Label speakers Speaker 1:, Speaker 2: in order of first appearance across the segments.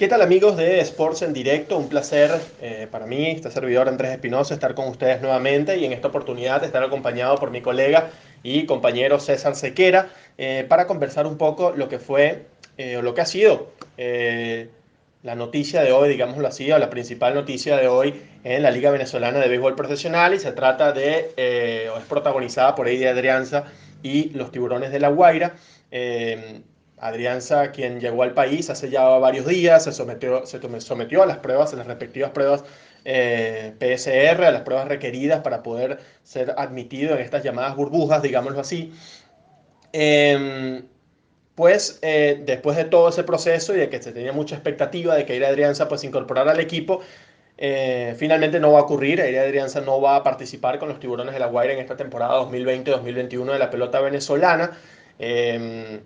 Speaker 1: ¿Qué tal amigos de Sports en Directo? Un placer para mí, este servidor Andrés Espinosa, estar con ustedes nuevamente y en esta oportunidad estar acompañado por mi colega y compañero César Sequera para conversar un poco lo que fue o lo que ha sido la noticia de hoy, digámoslo así, o la principal noticia de hoy en la Liga Venezolana de Béisbol Profesional y se trata o es protagonizada por Eddie Adrianza y los Tiburones de La Guaira. Eh, Adrianza, quien llegó al país hace ya varios días, se sometió a las pruebas, a las respectivas pruebas PCR, a las pruebas requeridas para poder ser admitido en estas llamadas burbujas, digámoslo así. Eh, Después de todo ese proceso y de que se tenía mucha expectativa de que Eire Adrianza pues, se incorporara al equipo, finalmente no va a ocurrir. Eire Adrianza no va a participar con los Tiburones de La Guaira en esta temporada 2020-2021 de la pelota venezolana. Eh,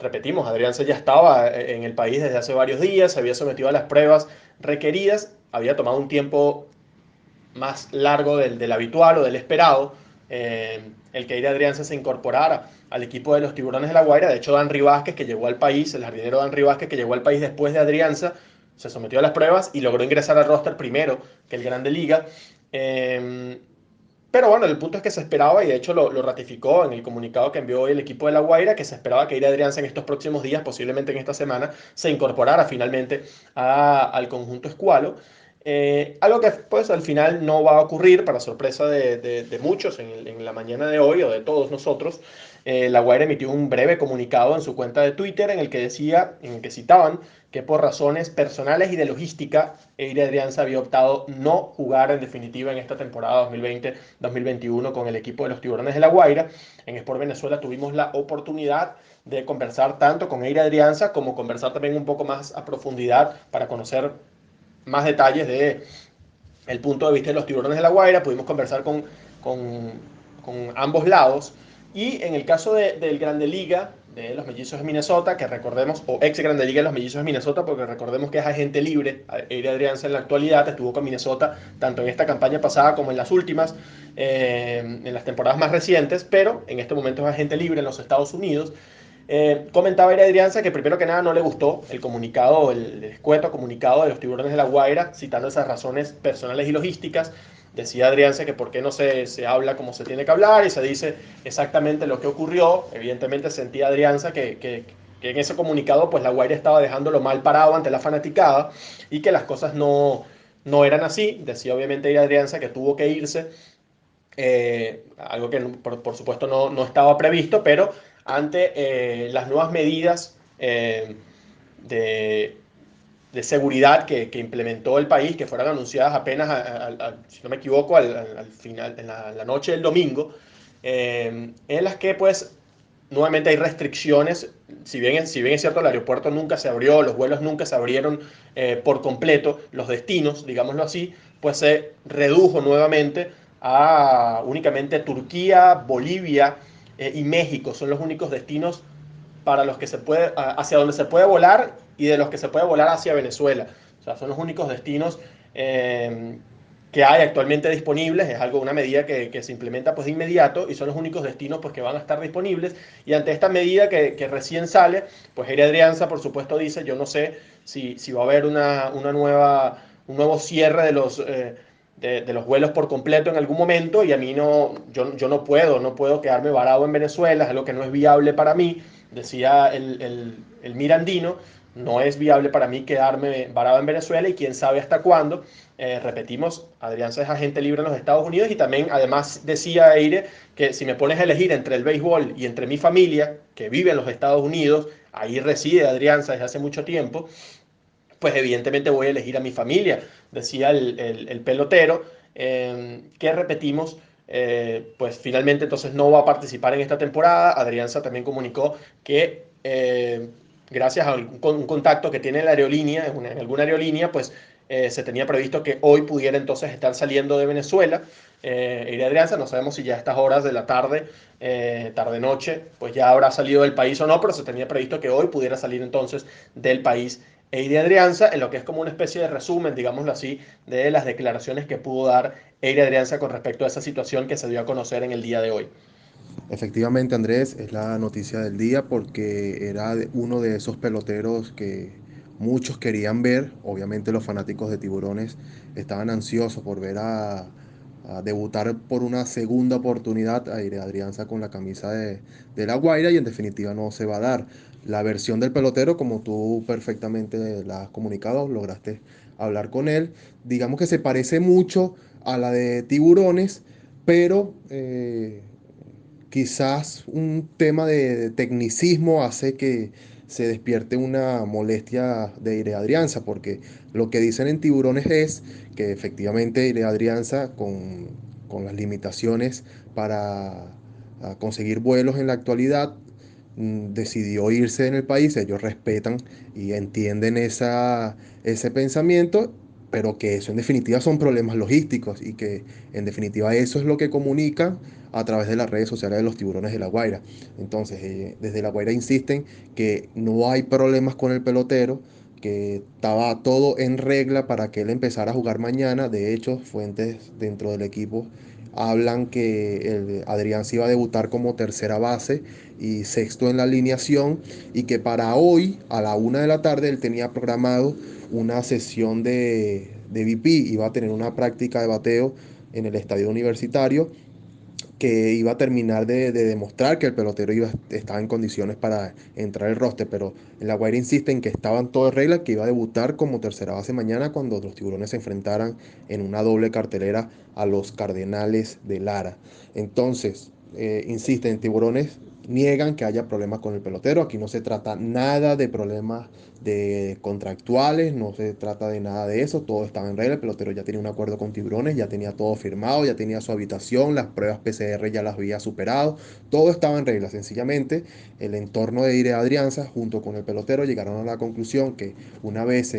Speaker 1: Repetimos, Adrián ya estaba en el país desde hace varios días, se había sometido a las pruebas requeridas, había tomado un tiempo más largo del habitual o del esperado, el que Eire Adrián se incorporara al equipo de los Tiburones de La Guaira. De hecho, Dan Vázquez, que llegó al país, el jardinero Dan Vázquez, que llegó al país después de Adrianza, se sometió a las pruebas y logró ingresar al roster primero que el Grande Liga. Eh, pero bueno, el punto es que se esperaba, y de hecho lo ratificó en el comunicado que envió hoy el equipo de La Guaira, que se esperaba que Ira Adrianza en estos próximos días, posiblemente en esta semana, se incorporara finalmente al conjunto escualo. Algo que pues al final no va a ocurrir, para sorpresa de muchos en la mañana de hoy o de todos nosotros. La Guaira emitió un breve comunicado en su cuenta de Twitter en el que citaban que por razones personales y de logística, Eire Adrianza había optado no jugar en definitiva en esta temporada 2020-2021 con el equipo de los Tiburones de La Guaira. En Sport Venezuela tuvimos la oportunidad de conversar tanto con Eire Adrianza como conversar también un poco más a profundidad para conocer más detalles de el punto de vista de los Tiburones de La Guaira. Pudimos conversar con, con ambos lados. Y en el caso del Grande Liga de los Mellizos de Minnesota, que recordemos, o ex Grande Liga de los Mellizos de Minnesota, porque recordemos que es agente libre, Eire Adrianza en la actualidad estuvo con Minnesota tanto en esta campaña pasada como en las últimas, en las temporadas más recientes, pero en este momento es agente libre en los Estados Unidos. Comentaba Ira Adrianza que primero que nada no le gustó el comunicado, el escueto comunicado de los Tiburones de La Guaira, citando esas razones personales y logísticas. Decía Adrianza que por qué no se habla como se tiene que hablar y se dice exactamente lo que ocurrió. Evidentemente sentía Adrianza que en ese comunicado pues La Guaira estaba dejándolo mal parado ante la fanaticada y que las cosas no eran así. Decía obviamente Ira Adrianza que tuvo que irse, algo que por supuesto no estaba previsto, pero ante las nuevas medidas de, de seguridad que implementó el país, que fueron anunciadas apenas, si no me equivoco, al final, en la noche del domingo, en las que pues nuevamente hay restricciones. Si bien es cierto, el aeropuerto nunca se abrió, los vuelos nunca se abrieron por completo, los destinos, digámoslo así, pues se redujo nuevamente a únicamente Turquía, Bolivia y México. Son los únicos destinos para los que se puede, hacia donde se puede volar y de los que se puede volar hacia Venezuela. O sea, son los únicos destinos que hay actualmente disponibles. Es algo, una medida que se implementa pues de inmediato y son los únicos destinos pues que van a estar disponibles. Y ante esta medida que recién sale, pues Air Adrianza por supuesto dice, yo no sé si va a haber un nuevo cierre de los vuelos por completo en algún momento, y a mí yo no puedo quedarme varado en Venezuela, es algo que no es viable para mí. Decía el mirandino, no es viable para mí quedarme varado en Venezuela y quién sabe hasta cuándo. Repetimos, Adrián es agente libre en los Estados Unidos, y también además decía Eire que si me pones a elegir entre el béisbol y entre mi familia, que vive en los Estados Unidos, ahí reside Adrián desde hace mucho tiempo, pues evidentemente voy a elegir a mi familia, decía el pelotero, que repetimos, pues finalmente entonces no va a participar en esta temporada. Adrianza también comunicó que gracias a un contacto que tiene en la aerolínea, en alguna aerolínea, pues se tenía previsto que hoy pudiera entonces estar saliendo de Venezuela. Ir a Adrianza, no sabemos si ya a estas horas de la tarde, tarde-noche, pues ya habrá salido del país o no, pero se tenía previsto que hoy pudiera salir entonces del país Eire Adrianza, en lo que es como una especie de resumen, digámoslo así, de las declaraciones que pudo dar Eire Adrianza con respecto a esa situación que se dio a conocer en el día de hoy.
Speaker 2: Efectivamente, Andrés, es la noticia del día porque era uno de esos peloteros que muchos querían ver. Obviamente los fanáticos de Tiburones estaban ansiosos por ver a debutar por una segunda oportunidad a Ire Adrianza con la camisa de La Guaira, y en definitiva no se va a dar. La versión del pelotero, como tú perfectamente la has comunicado, lograste hablar con él, digamos que se parece mucho a la de Tiburones, pero quizás un tema de tecnicismo hace que se despierte una molestia de Ire Adrianza, porque lo que dicen en Tiburones es que efectivamente Ire Adrianza, con las limitaciones para conseguir vuelos en la actualidad, decidió irse en el país. Ellos respetan y entienden ese pensamiento, pero que eso en definitiva son problemas logísticos, y que en definitiva eso es lo que comunican a través de las redes sociales de los Tiburones de La Guaira. Entonces, desde La Guaira insisten que no hay problemas con el pelotero, que estaba todo en regla para que él empezara a jugar mañana. De hecho, fuentes dentro del equipo hablan que Adrián se iba a debutar como tercera base y sexto en la alineación, y que para hoy a la 1 de la tarde él tenía programado una sesión de VP, iba a tener una práctica de bateo en el estadio universitario, que iba a terminar de demostrar que el pelotero estaba en condiciones para entrar al roster. Pero en La Guaira insiste en que estaban todo en regla, que iba a debutar como tercera base mañana cuando los Tiburones se enfrentaran en una doble cartelera a los Cardenales de Lara. Entonces, insisten, Tiburones niegan que haya problemas con el pelotero. Aquí no se trata nada de problemas de contractuales, no se trata de nada de eso, todo estaba en regla. El pelotero ya tenía un acuerdo con Tiburones, ya tenía todo firmado, ya tenía su habitación, las pruebas PCR ya las había superado, todo estaba en regla. Sencillamente el entorno de Ire Adrianza junto con el pelotero llegaron a la conclusión que una vez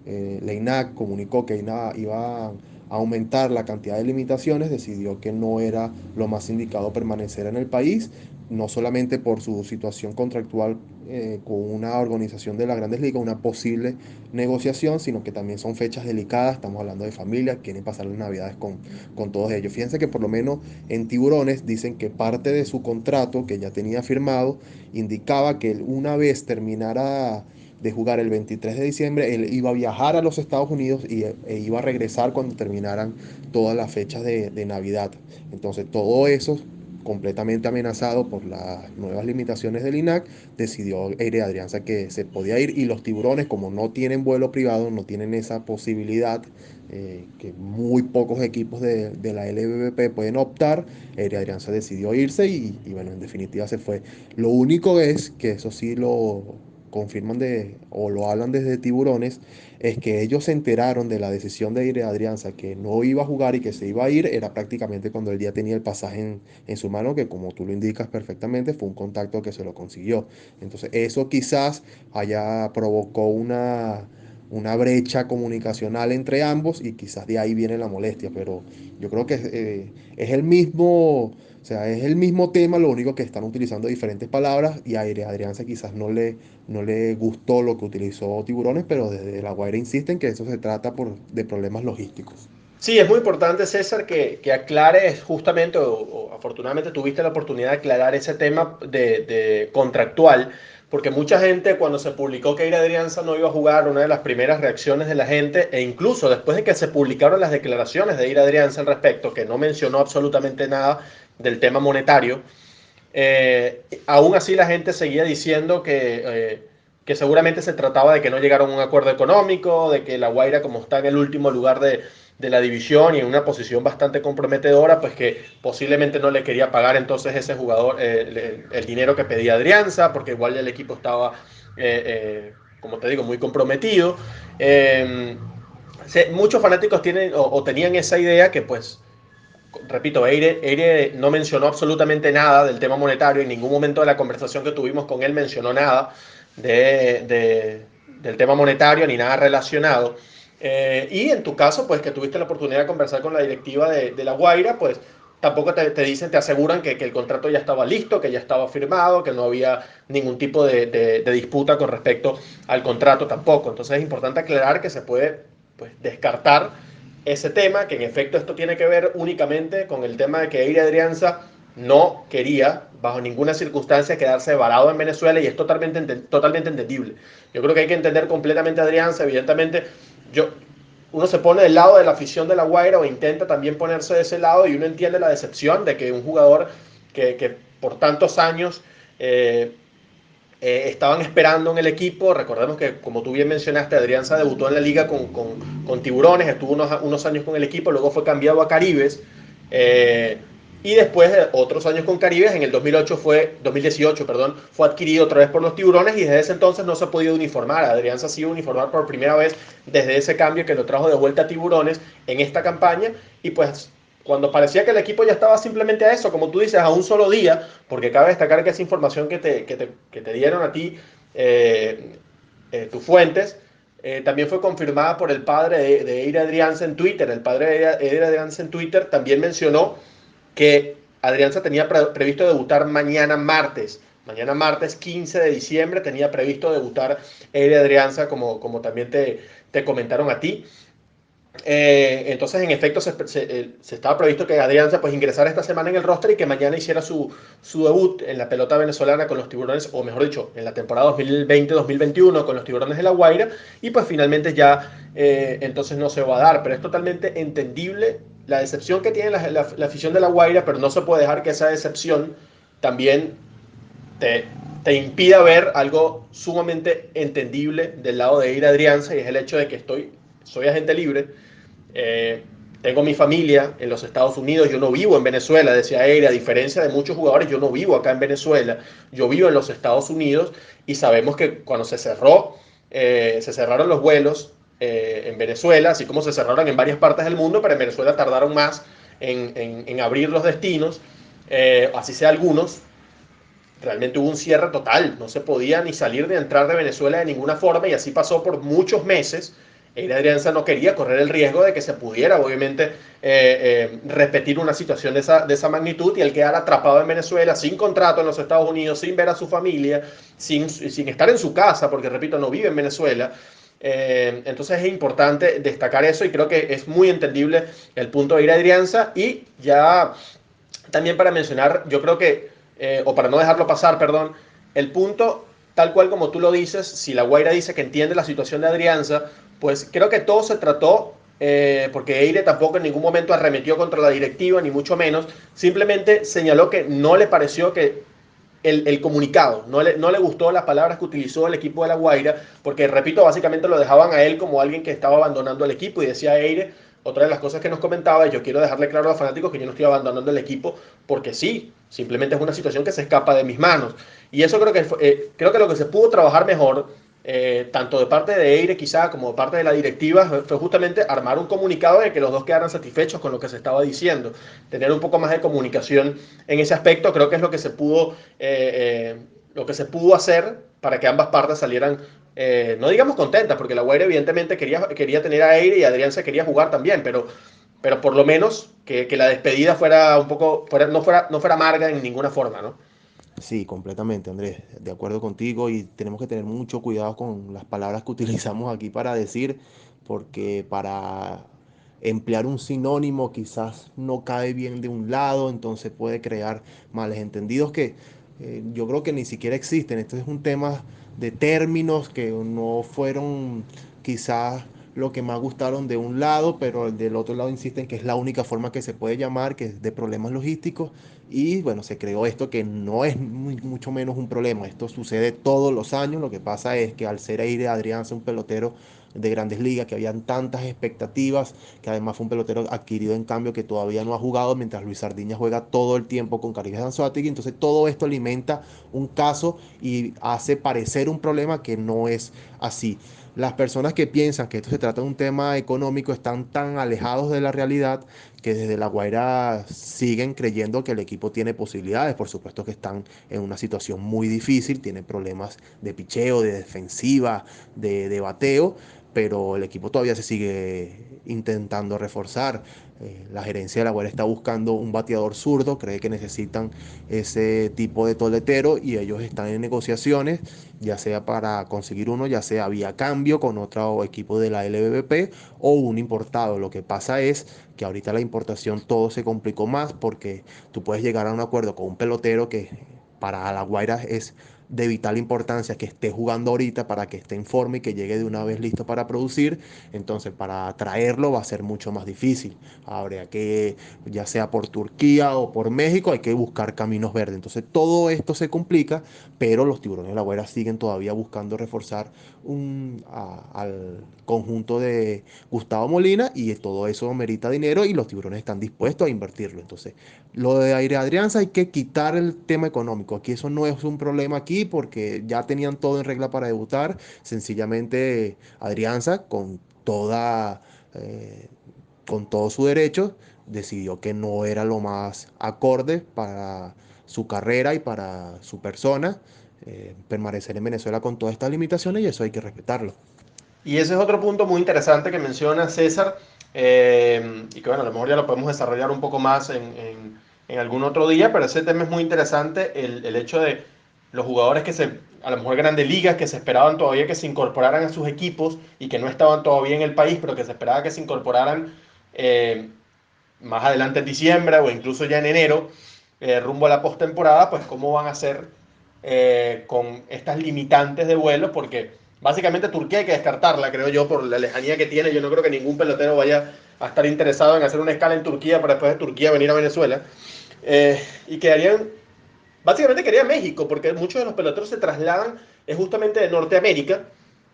Speaker 2: la INAC comunicó que iba a aumentar la cantidad de limitaciones, decidió que no era lo más indicado permanecer en el país, no solamente por su situación contractual con una organización de las Grandes Ligas, una posible negociación, sino que también son fechas delicadas. Estamos hablando de familia, quieren pasar las navidades con todos ellos. Fíjense que por lo menos en Tiburones dicen que parte de su contrato que ya tenía firmado indicaba que él, una vez terminara de jugar el 23 de diciembre, él iba a viajar a los Estados Unidos e iba a regresar cuando terminaran todas las fechas de Navidad. Entonces todo eso, completamente amenazado por las nuevas limitaciones del INAC, decidió Aire Adrianza que se podía ir, y los Tiburones, como no tienen vuelo privado, no tienen esa posibilidad que muy pocos equipos de la LVP pueden optar. Aire Adrianza decidió irse y bueno, en definitiva se fue. Lo único es que eso sí lo confirman o lo hablan desde Tiburones, es que ellos se enteraron de la decisión de Aire Adrianza, que no iba a jugar y que se iba a ir, era prácticamente cuando él ya tenía el pasaje en su mano, que como tú lo indicas perfectamente, fue un contacto que se lo consiguió. Entonces eso quizás haya provocó una brecha comunicacional entre ambos, y quizás de ahí viene la molestia. Pero yo creo que es el mismo, o sea, es el mismo tema, lo único que están utilizando diferentes palabras, y a Adrianza quizás no le gustó lo que utilizó Tiburones, pero desde La Guaira insisten que eso se trata de problemas logísticos.
Speaker 1: Sí, es muy importante, César, que aclares justamente, o afortunadamente tuviste la oportunidad de aclarar ese tema de contractual, porque mucha gente cuando se publicó que Ira Adrianza no iba a jugar, una de las primeras reacciones de la gente, e incluso después de que se publicaron las declaraciones de Ira Adrianza al respecto, que no mencionó absolutamente nada del tema monetario, aún así la gente seguía diciendo que seguramente se trataba de que no llegaron a un acuerdo económico, de que La Guaira, como está en el último lugar de la división y en una posición bastante comprometedora, pues que posiblemente no le quería pagar entonces ese jugador el dinero que pedía Adrianza, porque igual el equipo estaba, como te digo, muy comprometido. Eh, Muchos fanáticos tienen o tenían esa idea que pues repito, Eire no mencionó absolutamente nada del tema monetario. En ningún momento de la conversación que tuvimos con él mencionó nada del tema monetario ni nada relacionado. Y en tu caso, pues que tuviste la oportunidad de conversar con la directiva de La Guaira, pues tampoco te dicen, te aseguran que el contrato ya estaba listo, que ya estaba firmado, que no había ningún tipo de disputa con respecto al contrato tampoco. Entonces es importante aclarar que se puede pues, descartar ese tema, que en efecto esto tiene que ver únicamente con el tema de que Eire Adrianza no quería bajo ninguna circunstancia quedarse varado en Venezuela y es totalmente entendible. Yo creo que hay que entender completamente a Adrianza, evidentemente yo, uno se pone del lado de la afición de La Guaira o intenta también ponerse de ese lado y uno entiende la decepción de que un jugador que por tantos años estaban esperando en el equipo. Recordemos que, como tú bien mencionaste, Adrianza debutó en la liga con Tiburones, estuvo unos años con el equipo, luego fue cambiado a Caribes. Eh, y después de otros años con Caribes, en el 2018, perdón, fue adquirido otra vez por los Tiburones y desde ese entonces no se ha podido uniformar. Adrianza se iba a uniformar por primera vez desde ese cambio que lo trajo de vuelta a Tiburones en esta campaña y pues cuando parecía que el equipo ya estaba simplemente a eso, como tú dices, a un solo día, porque cabe destacar que esa información que te dieron a ti, tus fuentes, también fue confirmada por el padre de Eire Adrianza en Twitter. El padre de Eire Adrianza en Twitter también mencionó que Adrianza tenía previsto debutar mañana martes 15 de diciembre, tenía previsto debutar Eire Adrianza, como también te comentaron a ti. Entonces, en efecto, se estaba previsto que Adrianza pues ingresara esta semana en el roster y que mañana hiciera su debut en la pelota venezolana con los Tiburones, o mejor dicho, en la temporada 2020-2021 con los Tiburones de La Guaira, y pues finalmente ya entonces no se va a dar, pero es totalmente entendible la decepción que tiene la afición de La Guaira, pero no se puede dejar que esa decepción también te, te impida ver algo sumamente entendible del lado de Ir Adrianza, y es el hecho de que soy agente libre, eh, tengo mi familia en los Estados Unidos, yo no vivo en Venezuela, decía él, a diferencia de muchos jugadores, yo no vivo acá en Venezuela, yo vivo en los Estados Unidos y sabemos que cuando se cerraron los vuelos en Venezuela, así como se cerraron en varias partes del mundo, pero en Venezuela tardaron más en abrir los destinos, así sea algunos, realmente hubo un cierre total, no se podía ni salir ni entrar de Venezuela de ninguna forma y así pasó por muchos meses. Eire Adrianza no quería correr el riesgo de que se pudiera, obviamente, repetir una situación de esa magnitud y el quedar atrapado en Venezuela sin contrato en los Estados Unidos, sin ver a su familia, sin estar en su casa, porque repito, no vive en Venezuela. Entonces es importante destacar eso y creo que es muy entendible el punto de Eire Adrianza y ya también para mencionar, yo creo que, o para no dejarlo pasar, perdón, el punto, tal cual como tú lo dices, si La Guaira dice que entiende la situación de Adrianza, pues creo que todo se trató, porque Eire tampoco en ningún momento arremetió contra la directiva, ni mucho menos, simplemente señaló que no le pareció que el comunicado, no le gustó las palabras que utilizó el equipo de La Guaira, porque repito, básicamente lo dejaban a él como alguien que estaba abandonando el equipo y decía Eire, otra de las cosas que nos comentaba, y yo quiero dejarle claro a los fanáticos que yo no estoy abandonando el equipo porque sí, simplemente es una situación que se escapa de mis manos. Y eso creo que lo que se pudo trabajar mejor, tanto de parte de Eire quizá como de parte de la directiva, fue justamente armar un comunicado de que los dos quedaran satisfechos con lo que se estaba diciendo, tener un poco más de comunicación en ese aspecto, creo que es lo que se pudo hacer para que ambas partes salieran, no digamos contentas, porque La Guaira evidentemente quería tener a Eire y Adrián se quería jugar también, pero por lo menos que la despedida fuera un poco, no fuera amarga en ninguna forma, ¿no?
Speaker 2: Sí, completamente, Andrés, de acuerdo contigo y tenemos que tener mucho cuidado con las palabras que utilizamos aquí para decir, porque para emplear un sinónimo quizás no cae bien de un lado, entonces puede crear males entendidos que yo creo que ni siquiera existen. Esto es un tema de términos que no fueron quizás lo que más gustaron de un lado, pero del otro lado insisten que es la única forma que se puede llamar, que es de problemas logísticos. Y bueno, se creó esto que no es mucho menos un problema. Esto sucede todos los años. Lo que pasa es que al ser Eire Adrianza un pelotero de grandes ligas, que habían tantas expectativas, que además fue un pelotero adquirido en cambio que todavía no ha jugado, mientras Luis Sardiña juega todo el tiempo con Caribes Anzoátegui. Entonces todo esto alimenta un caso y hace parecer un problema que no es así. Las personas que piensan que esto se trata de un tema económico están tan alejados de la realidad que desde La Guaira siguen creyendo que el equipo tiene posibilidades. Por supuesto que están en una situación muy difícil, tienen problemas de picheo, de defensiva, de bateo, pero el equipo todavía se sigue intentando reforzar. La gerencia de la Guaira está buscando un bateador zurdo, cree que necesitan ese tipo de toletero y ellos están en negociaciones, ya sea para conseguir uno, ya sea vía cambio con otro equipo de la LVP o un importado. Lo que pasa es que ahorita la importación todo se complicó más porque tú puedes llegar a un acuerdo con un pelotero que para la Guaira es de vital importancia que esté jugando ahorita para que esté en forma y que llegue de una vez listo para producir. Entonces, para traerlo va a ser mucho más difícil. Habría que, ya sea por Turquía o por México, hay que buscar caminos verdes. Entonces, todo esto se complica, pero los Tiburones de la Guaira siguen todavía buscando reforzar al conjunto de Gustavo Molina y todo eso merita dinero y los Tiburones están dispuestos a invertirlo. Entonces, lo de Aire Adrianza hay que quitar el tema económico. Aquí eso no es un problema aquí porque ya tenían todo en regla para debutar. Sencillamente Adrianza eh, con todo su derecho decidió que no era lo más acorde para su carrera y para su persona permanecer en Venezuela con todas estas limitaciones y eso hay que respetarlo.
Speaker 1: Y ese es otro punto muy interesante que menciona César, y que bueno, a lo mejor ya lo podemos desarrollar un poco más en algún otro día, pero ese tema es muy interesante, el hecho de los jugadores a lo mejor grandes ligas, que se esperaban todavía que se incorporaran a sus equipos y que no estaban todavía en el país, pero que se esperaba que se incorporaran eh, más adelante en diciembre o incluso ya en enero, rumbo a la postemporada, pues cómo van a ser con estas limitantes de vuelo, porque básicamente Turquía hay que descartarla, creo yo, por la lejanía que tiene. Yo no creo que ningún pelotero vaya a estar interesado en hacer una escala en Turquía para después de Turquía venir a Venezuela. Y quedarían, básicamente quedaría México, porque muchos de los peloteros se trasladan es justamente de Norteamérica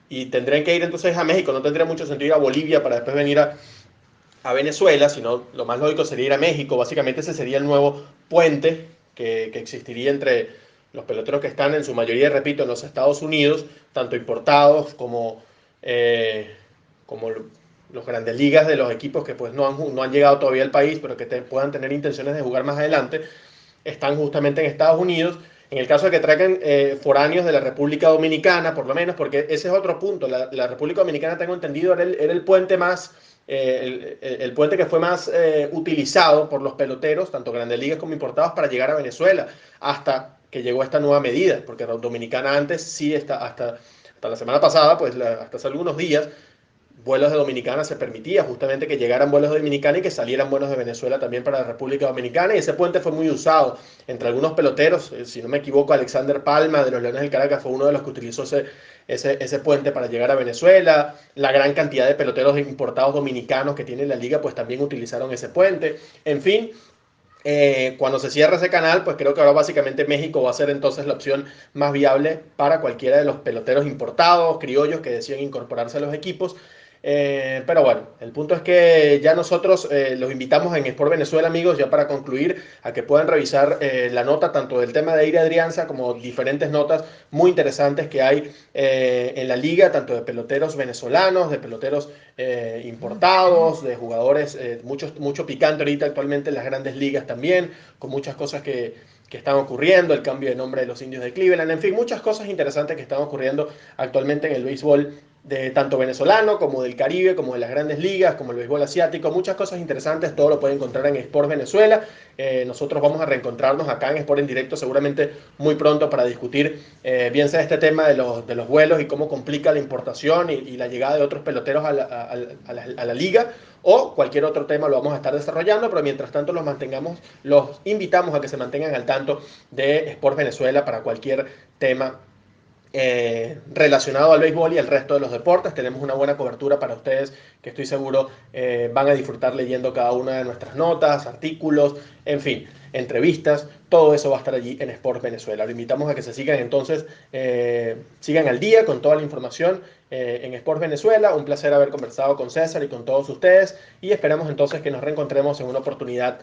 Speaker 1: y tendrían que ir entonces a México. No tendría mucho sentido ir a Bolivia para después venir a Venezuela, sino lo más lógico sería ir a México. Básicamente ese sería el nuevo puente que existiría entre los peloteros que están en su mayoría, repito, en los Estados Unidos, tanto importados como los grandes ligas de los equipos que pues no han llegado todavía al país, pero que puedan tener intenciones de jugar más adelante, están justamente en Estados Unidos. En el caso de que traigan foráneos de la República Dominicana, por lo menos, porque ese es otro punto. La República Dominicana, tengo entendido, era el puente más, el puente que fue más utilizado por los peloteros, tanto grandes ligas como importados, para llegar a Venezuela, hasta que llegó esta nueva medida, porque Dominicana antes sí, hasta la semana pasada, pues hasta hace algunos días, vuelos de Dominicana se permitía justamente que llegaran vuelos de Dominicana y que salieran vuelos de Venezuela también para la República Dominicana, y ese puente fue muy usado entre algunos peloteros. Si no me equivoco, Alexander Palma de los Leones del Caracas fue uno de los que utilizó ese puente para llegar a Venezuela. La gran cantidad de peloteros importados dominicanos que tiene la liga pues también utilizaron ese puente. En fin, cuando se cierre ese canal, pues creo que ahora básicamente México va a ser entonces la opción más viable para cualquiera de los peloteros importados, criollos que deciden incorporarse a los equipos. Pero bueno, el punto es que ya nosotros los invitamos en Sport Venezuela, amigos, ya para concluir, a que puedan revisar la nota tanto del tema de Eire Adrianza como diferentes notas muy interesantes que hay en la liga, tanto de peloteros venezolanos, de peloteros importados, de jugadores, mucho picante ahorita actualmente en las grandes ligas también, con muchas cosas que están ocurriendo, el cambio de nombre de los Indios de Cleveland, en fin, muchas cosas interesantes que están ocurriendo actualmente en el béisbol de tanto venezolano como del Caribe, como de las grandes ligas, como el béisbol asiático, muchas cosas interesantes, todo lo pueden encontrar en Sport Venezuela. Nosotros vamos a reencontrarnos acá en Sport en Directo seguramente muy pronto para discutir bien sea este tema de los vuelos y cómo complica la importación y la llegada de otros peloteros a la liga, o cualquier otro tema lo vamos a estar desarrollando, pero mientras tanto los invitamos a que se mantengan al tanto de Sport Venezuela para cualquier tema relacionado al béisbol y al resto de los deportes. Tenemos una buena cobertura para ustedes que estoy seguro van a disfrutar leyendo cada una de nuestras notas, artículos, en fin, entrevistas. Todo eso va a estar allí en Sport Venezuela. Lo invitamos a que se sigan entonces, sigan al día con toda la información en Sport Venezuela. Un placer haber conversado con César y con todos ustedes y esperamos entonces que nos reencontremos en una oportunidad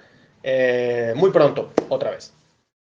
Speaker 1: muy pronto, otra vez.